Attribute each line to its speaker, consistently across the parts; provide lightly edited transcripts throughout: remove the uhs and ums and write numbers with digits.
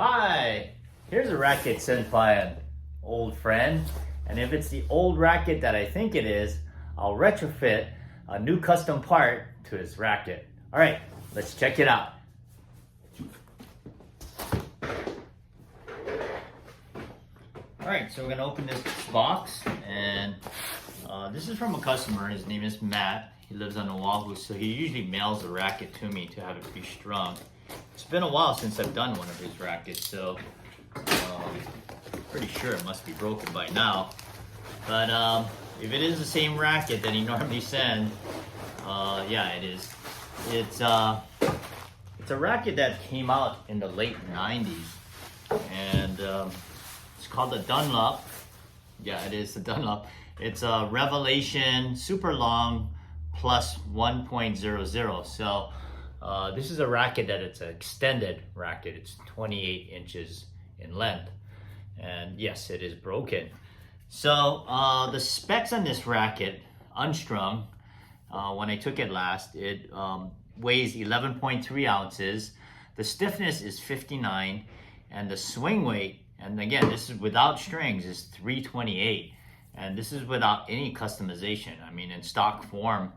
Speaker 1: Hi, here's a racket sent by an old friend, and if it's the old racket that I think it is, I'll retrofit a new custom part to his racket. All right, let's check it out. All right, so we're gonna open this box, and this is from a customer. His name is Matt. He lives on Oahu, so he usually mails the racket to me to have it restrung. It's been a while since I've done one of his rackets, so pretty sure it must be broken by now. But if it is the same racket that he normally sends, yeah, it is. It's a racket that came out in the late 90s, and it's called the Dunlop. Yeah, it is the Dunlop. It's a Revelation Super Long Plus 1.00. So this is a racket that it's an extended racket. It's 28 inches in length. And yes, it is broken. So the specs on this racket, unstrung, when I took it last, it weighs 11.3 ounces. The stiffness is 59, and the swing weight, and again, this is without strings, is 328. And this is without any customization. I mean, in stock form,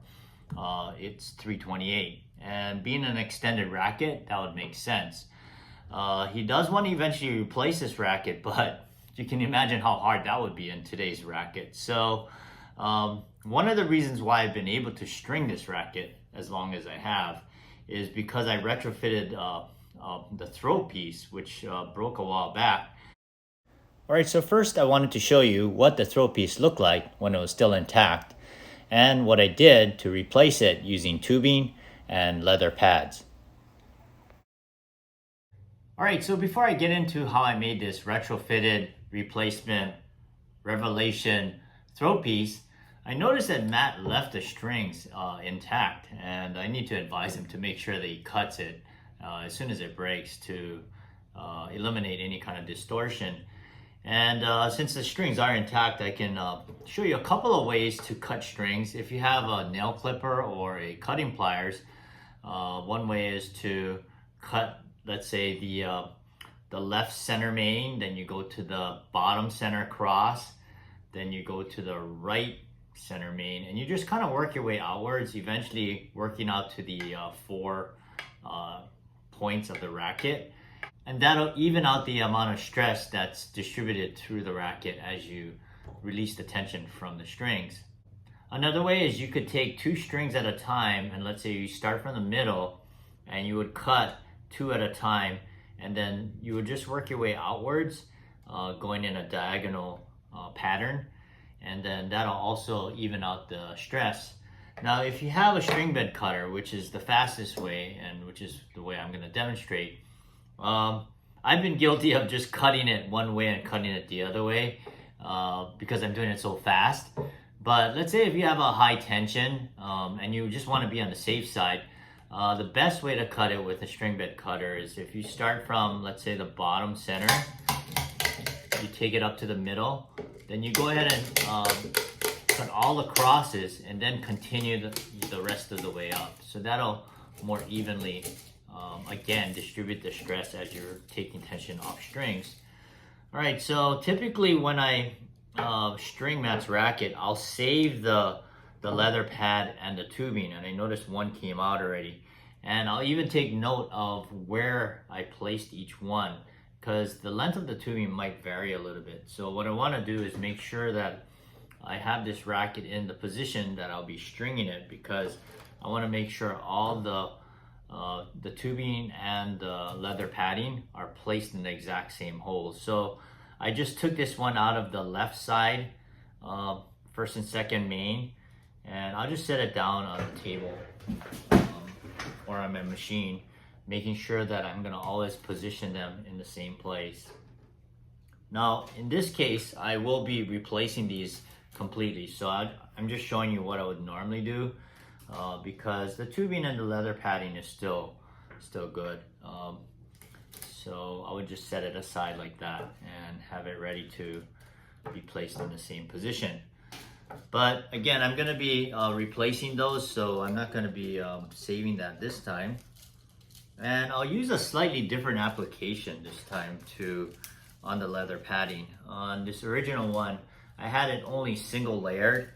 Speaker 1: it's 328. And being an extended racket, that would make sense. He does want to eventually replace this racket, but you can imagine how hard that would be in today's racket. So one of the reasons why I've been able to string this racket as long as I have is because I retrofitted the throat piece, which broke a while back. All right, so first I wanted to show you what the throat piece looked like when it was still intact, and what I did to replace it using tubing and leather pads. All right, so before I get into how I made this retrofitted replacement Revelation throat piece, I noticed that Matt left the strings intact, and I need to advise him to make sure that he cuts it as soon as it breaks to eliminate any kind of distortion. And since the strings are intact, I can show you a couple of ways to cut strings. If you have a nail clipper or a cutting pliers, one way is to cut, let's say, the left center main, then you go to the bottom center cross, then you go to the right center main, and you just kind of work your way outwards, eventually working out to the 4 points of the racket. And that'll even out the amount of stress that's distributed through the racket as you release the tension from the strings. Another way is you could take 2 strings at a time, and let's say you start from the middle and you would cut 2 at a time, and then you would just work your way outwards, going in a diagonal pattern, and then that'll also even out the stress. Now, if you have a string bed cutter, which is the fastest way and which is the way I'm going to demonstrate, I've been guilty of just cutting it one way and cutting it the other way because I'm doing it so fast. But let's say if you have a high tension and you just want to be on the safe side, the best way to cut it with a string bed cutter is if you start from, let's say, the bottom center, you take it up to the middle, then you go ahead and cut all the crosses and then continue the rest of the way up. So that'll more evenly again distribute the stress as you're taking tension off strings. All right, so typically when I string Matt's racket, I'll save the leather pad and the tubing, and I noticed one came out already, and I'll even take note of where I placed each one because the length of the tubing might vary a little bit. So what I want to do is make sure that I have this racket in the position that I'll be stringing it, because I want to make sure all the tubing and the leather padding are placed in the exact same holes. So I just took this one out of the left side, first and second main, and I'll just set it down on the table or on my machine, making sure that I'm going to always position them in the same place. Now, in this case, I will be replacing these completely. So I'm just showing you what I would normally do. Because the tubing and the leather padding is still good. So I would just set it aside like that and have it ready to be placed in the same position. But again, I'm going to be replacing those, so I'm not going to be saving that this time. And I'll use a slightly different application this time on the leather padding. On this original one, I had it only single layered.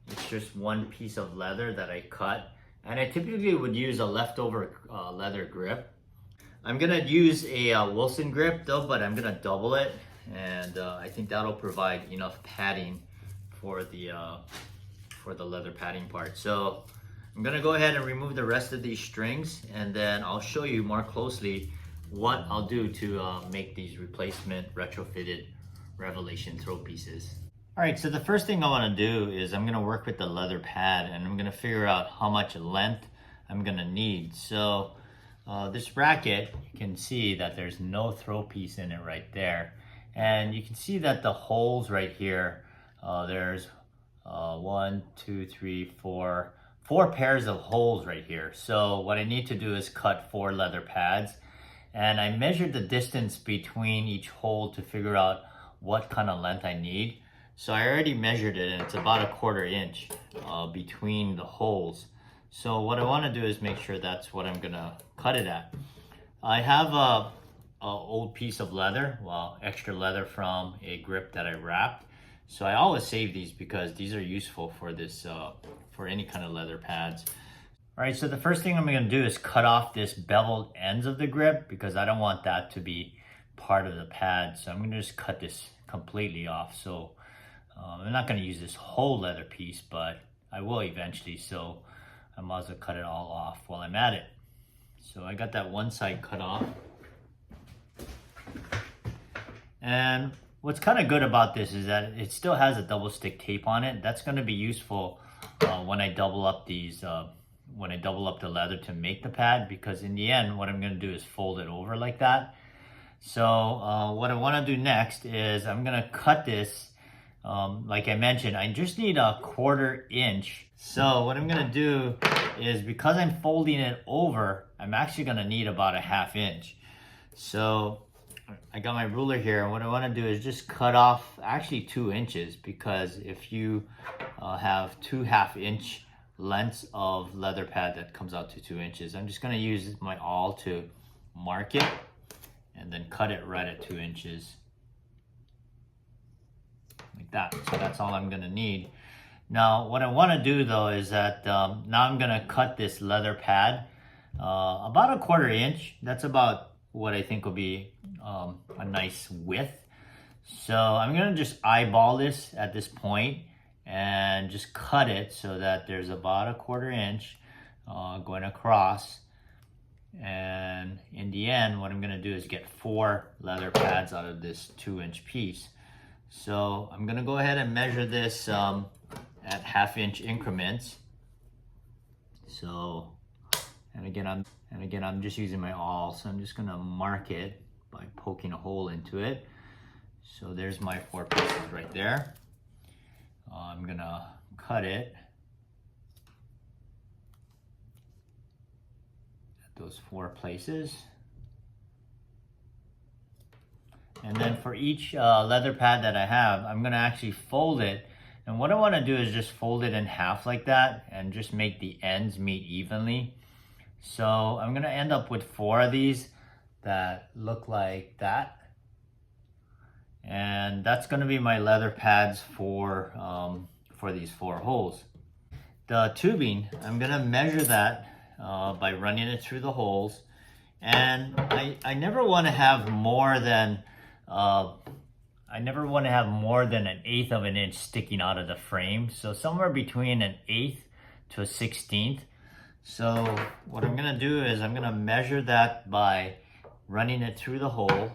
Speaker 1: It's just one piece of leather that I cut. And I typically would use a leftover leather grip. I'm gonna use a Wilson grip though, but I'm gonna double it. And I think that'll provide enough padding for the leather padding part. So I'm gonna go ahead and remove the rest of these strings, and then I'll show you more closely what I'll do to make these replacement retrofitted Revelation throw pieces. All right, so the first thing I wanna do is I'm gonna work with the leather pad, and I'm gonna figure out how much length I'm gonna need. So this racket, you can see that there's no throw piece in it right there. And you can see that the holes right here, there's 1, 2, 3, 4 pairs of holes right here. So what I need to do is cut 4 leather pads, and I measured the distance between each hole to figure out what kind of length I need. So I already measured it, and it's about 1/4 inch between the holes. So what I want to do is make sure that's what I'm gonna cut it at. I have a old piece of leather, well, extra leather from a grip that I wrapped. So I always save these because these are useful for this, for any kind of leather pads. All right, so the first thing I'm gonna do is cut off this beveled ends of the grip because I don't want that to be part of the pad. So I'm gonna just cut this completely off. So I'm not gonna use this whole leather piece, but I will eventually. So I might as well cut it all off while I'm at it. So I got that one side cut off. And what's kind of good about this is that it still has a double stick tape on it. That's going to be useful when I double up these, when I double up the leather to make the pad, because in the end, what I'm going to do is fold it over like that. So what I want to do next is I'm going to cut this. Like I mentioned, I just need 1/4 inch. So what I'm going to do is, because I'm folding it over, I'm actually going to need about 1/2 inch. So I got my ruler here, and what I want to do is just cut off actually 2 inches, because if you have 2 1/2 inch lengths of leather pad, that comes out to 2 inches. I'm just going to use my awl to mark it and then cut it right at 2 inches like that. So that's all I'm going to need. Now what I want to do though is that now I'm going to cut this leather pad about 1/4 inch. That's about what I think will be a nice width. So I'm gonna just eyeball this at this point and just cut it so that there's about 1/4 inch going across. And in the end, what I'm gonna do is get 4 leather pads out of this 2 inch piece. So I'm gonna go ahead and measure this at 1/2 inch increments. So, and again, I'm just using my awl, so I'm just gonna mark it by poking a hole into it. So there's my 4 pieces right there. I'm gonna cut it at those 4 places. And then for each leather pad that I have, I'm gonna actually fold it. And what I wanna do is just fold it in half like that and just make the ends meet evenly. So I'm gonna end up with 4 of these that look like that. And that's gonna be my leather pads for these 4 holes. The tubing, I'm gonna measure that by running it through the holes. And I never wanna have more than, I never wanna have more than 1/8 of an inch sticking out of the frame. So somewhere between 1/8 to 1/16. So what I'm gonna do is I'm gonna measure that by running it through the hole,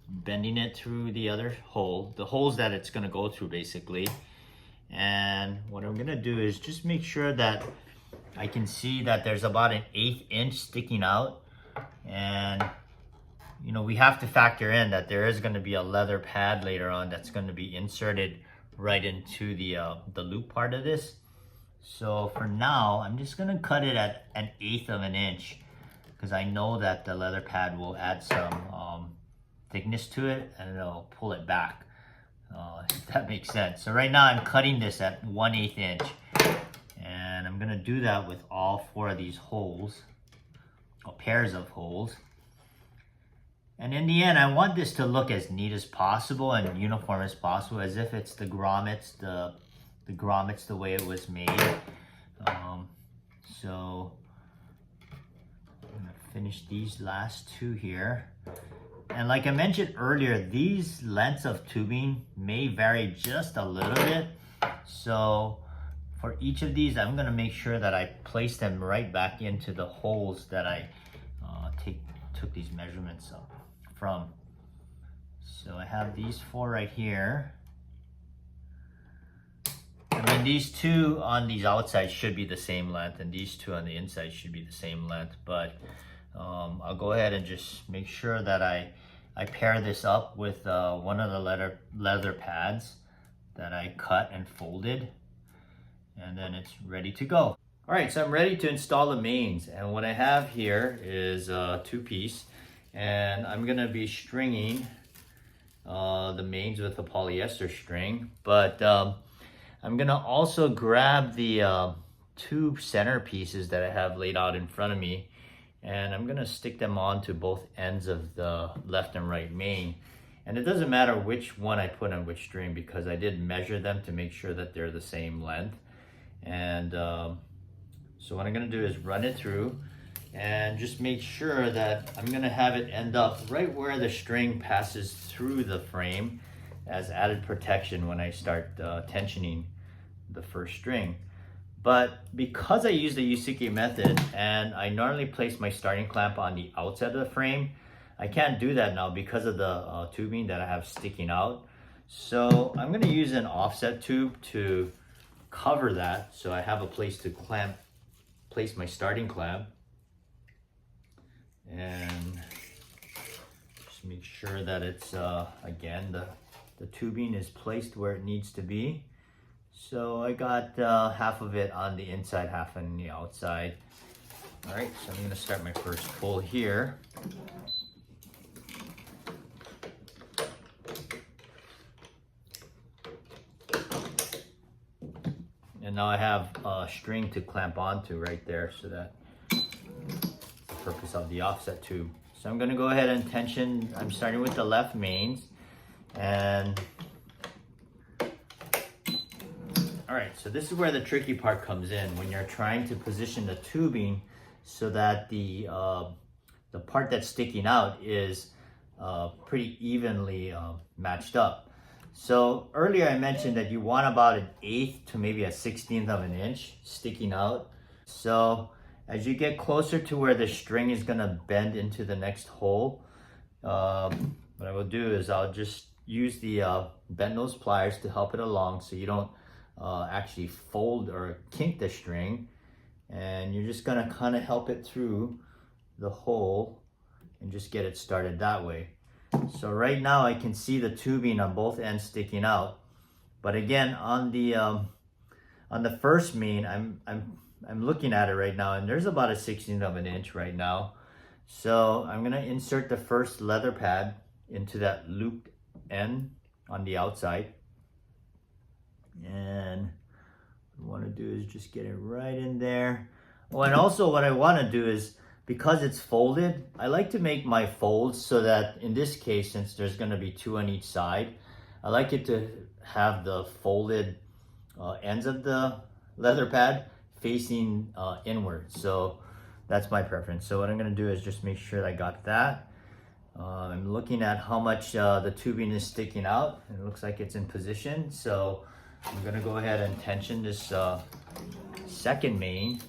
Speaker 1: bending it through the other hole, the holes that it's gonna go through basically. And what I'm gonna do is just make sure that I can see that there's about 1/8 inch sticking out. And you know, we have to factor in that there is gonna be a leather pad later on that's gonna be inserted right into the loop part of this. So for now, I'm just gonna cut it at 1/8 of an inch, because I know that the leather pad will add some thickness to it and it'll pull it back, if that makes sense. So right now I'm cutting this at 1/8 inch, and I'm gonna do that with all 4 of these holes. pairs of holes. And in the end, I want this to look as neat as possible and uniform as possible, as if it's the grommets, the grommets the way it was made. So I'm gonna finish these last two here. And like I mentioned earlier, these lengths of tubing may vary just a little bit. So for each of these, I'm gonna make sure that I place them right back into the holes that I took these measurements from. So I have these four right here. And then these two on these outsides should be the same length, and these two on the inside should be the same length. But I'll go ahead and just make sure that I pair this up with one of the leather pads that I cut and folded, and then it's ready to go. All right, so I'm ready to install the mains, and what I have here is a two-piece, and I'm gonna be stringing the mains with a polyester string, but I'm gonna also grab the two center pieces that I have laid out in front of me, and I'm gonna stick them onto both ends of the left and right main. And it doesn't matter which one I put on which string, because I did measure them to make sure that they're the same length. And so what I'm gonna do is run it through and just make sure that I'm gonna have it end up right where the string passes through the frame as added protection when I start tensioning the first string. But because I use the Yusuke method and I normally place my starting clamp on the outside of the frame, I can't do that now because of the tubing that I have sticking out. So I'm gonna use an offset tube to cover that, so I have a place to place my starting clamp. And just make sure that it's, again, the tubing is placed where it needs to be. So I got half of it on the inside, half on the outside. All right, so I'm gonna start my first pull here. And now I have a string to clamp onto right there, so that the purpose of the offset tube. So I'm gonna go ahead and tension. I'm starting with the left mains, and all right, so this is where the tricky part comes in, when you're trying to position the tubing so that the part that's sticking out is pretty evenly matched up. So earlier I mentioned that you want about 1/8 to maybe 1/16 of an inch sticking out. So as you get closer to where the string is gonna bend into the next hole, what I will do is I'll just use the bent nose pliers to help it along, so you don't actually fold or kink the string, and you're just gonna kind of help it through the hole and just get it started that way. So right now I can see the tubing on both ends sticking out, but again on the first main, I'm looking at it right now, and there's about 1/16 of an inch right now. So I'm gonna insert the first leather pad into that looped end on the outside. And what I want to do is just get it right in there. Oh, and also what I want to do is, because it's folded, I like to make my folds so that in this case, since there's going to be two on each side, I like it to have the folded ends of the leather pad facing inward. So that's my preference. So what I'm going to do is just make sure I got that. I'm looking at how much the tubing is sticking out, and it looks like it's in position. So I'm gonna go ahead and tension this second main.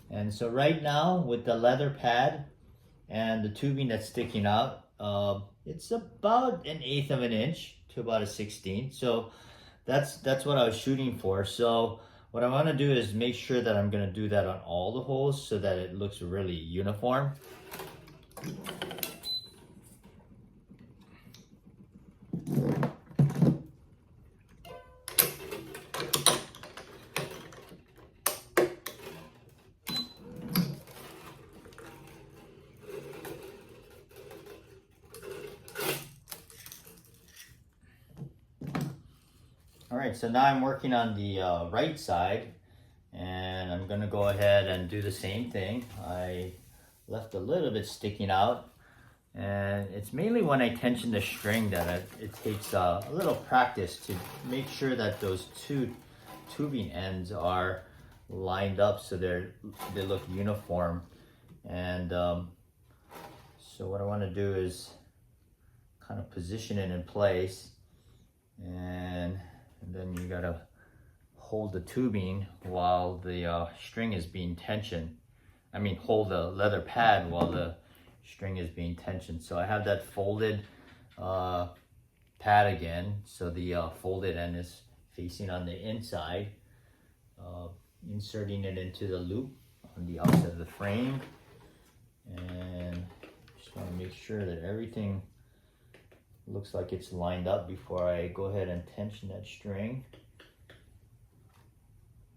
Speaker 1: And so right now with the leather pad and the tubing that's sticking out, it's about 1/8 of an inch to about 1/16. So that's what I was shooting for. So what I want to do is make sure that I'm gonna do that on all the holes so that it looks really uniform. All right, so now I'm working on the right side, and I'm gonna go ahead and do the same thing. I left a little bit sticking out. And it's mainly when I tension the string that it takes a little practice to make sure that those two tubing ends are lined up so they look uniform. And so what I want to do is kind of position it in place, and then you gotta hold the tubing while the string is being tensioned. I mean, hold the leather pad while the string is being tensioned. So I have that folded pad again, so the folded end is facing on the inside, inserting it into the loop on the outside of the frame, and just want to make sure that everything looks like it's lined up before I go ahead and tension that string.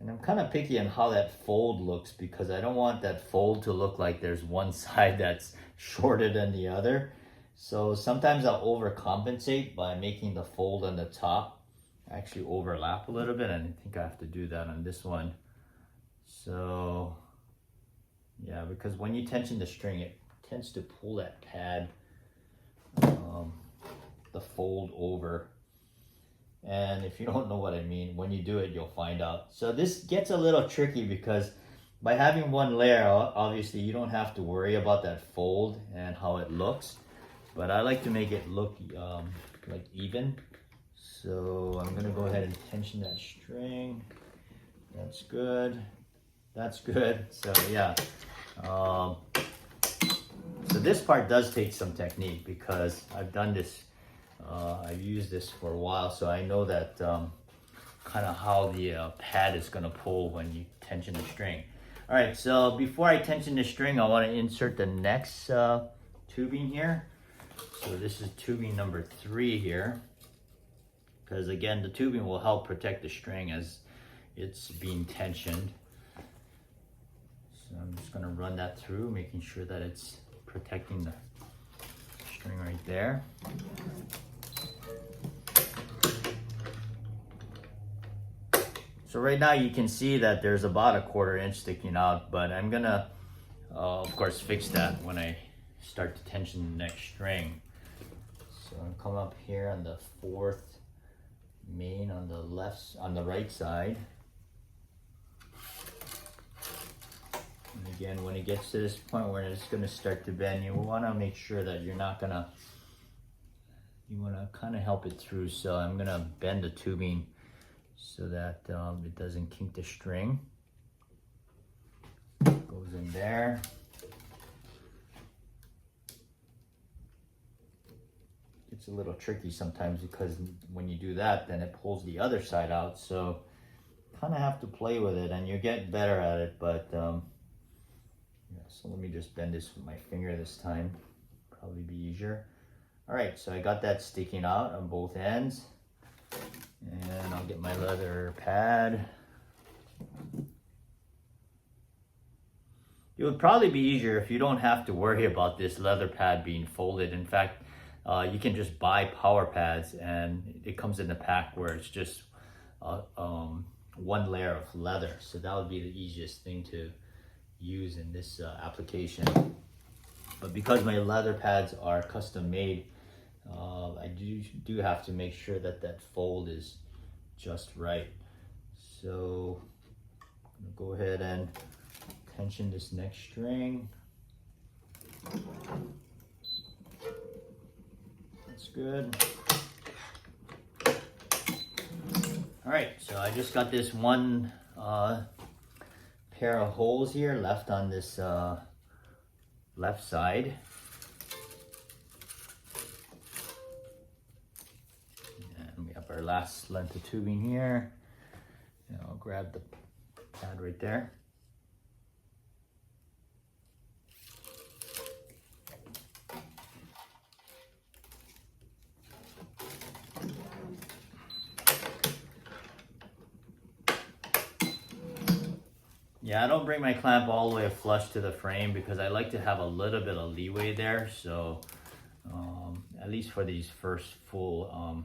Speaker 1: And I'm kind of picky on how that fold looks, because I don't want that fold to look like there's one side that's shorter than the other. So sometimes I'll overcompensate by making the fold on the top actually overlap a little bit, and I think I have to do that on this one. So yeah, because when you tension the string, it tends to pull that pad, the fold over. And if you don't know what I mean, when you do it, you'll find out. So this gets a little tricky, because by having one layer, obviously you don't have to worry about that fold and how it looks. But I like to make it look like even. So I'm gonna go ahead and tension that string. That's good. That's good. So yeah. So this part does take some technique, because I've done this. I've used this for a while, so I know that kind of how the pad is going to pull when you tension the string. All right, so before I tension the string, I want to insert the next tubing here. So this is tubing number 3 here, because again, the tubing will help protect the string as it's being tensioned. So I'm just going to run that through, making sure that it's protecting the string right there. So right now you can see that there's about a 1/4 inch sticking out, but I'm gonna of course fix that when I start to tension the next string. So I'm come up here on the 4th main on the right side. And again, when it gets to this point where it's gonna start to bend, you wanna make sure that you wanna kind of help it through. So I'm gonna bend the tubing so that it doesn't kink the string. Goes in there. It's a little tricky sometimes, because when you do that, then it pulls the other side out. So kind of have to play with it, and you get better at it. But yeah, so let me just bend this with my finger this time. Probably be easier. All right, so I got that sticking out on both ends. And I'll get my leather pad. It would probably be easier if you don't have to worry about this leather pad being folded. In fact, you can just buy power pads, and it comes in a pack where it's just one layer of leather. So that would be the easiest thing to use in this application. But because my leather pads are custom made, I do have to make sure that that fold is just right. So I'm gonna go ahead and tension this next string. That's good. All right, so I just got this one pair of holes here left on this left side. And we have our last length of tubing here. And I'll grab the pad right there. Yeah, I don't bring my clamp all the way flush to the frame because I like to have a little bit of leeway there. So at least for these first full,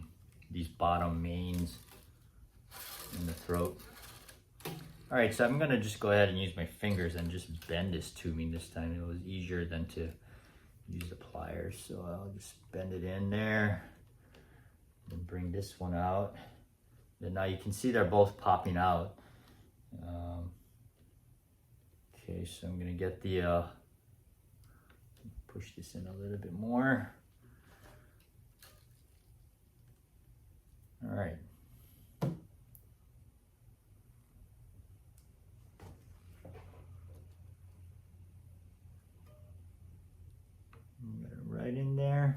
Speaker 1: these bottom mains in the throat. All All right, so I'm gonna just go ahead and use my fingers and just bend this tubing this time. It was easier than to use the pliers. So I'll just bend it in there and bring this one out. Then now you can see they're both popping out. Okay, so I'm gonna get the, push this in a little bit more. All right. Get it right in there.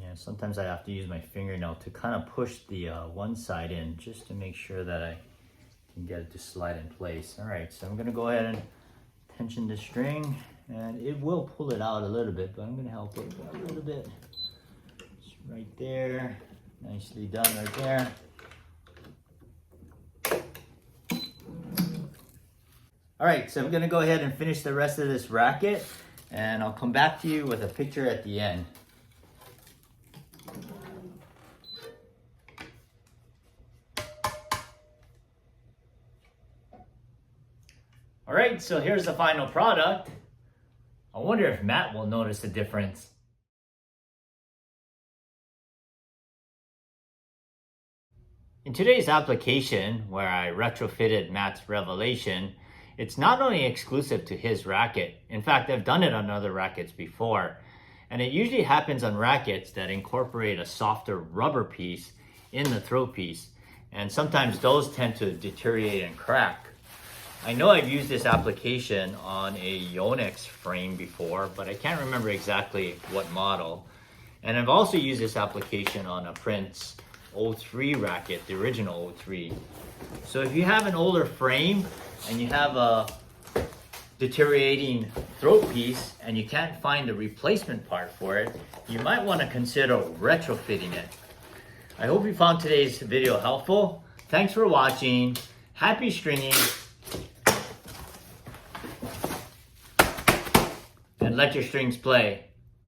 Speaker 1: Yeah, sometimes I have to use my fingernail to kind of push the one side in just to make sure that I can get it to slide in place. All right, so I'm gonna go ahead and tension the string, and it will pull it out a little bit, but I'm gonna help it a little bit. Just right there, nicely done right there. All right, so I'm gonna go ahead and finish the rest of this racket, and I'll come back to you with a picture at the end. All right, so here's the final product. I wonder if Matt will notice the difference. In today's application, where I retrofitted Matt's Revelation, it's not only exclusive to his racket. In fact, I've done it on other rackets before. And it usually happens on rackets that incorporate a softer rubber piece in the throat piece. And sometimes those tend to deteriorate and crack. I know I've used this application on a Yonex frame before, but I can't remember exactly what model. And I've also used this application on a Prince 03 racket, the original 03. So if you have an older frame and you have a deteriorating throat piece and you can't find the replacement part for it, you might want to consider retrofitting it. I hope you found today's video helpful. Thanks for watching. Happy stringing. And let your strings play.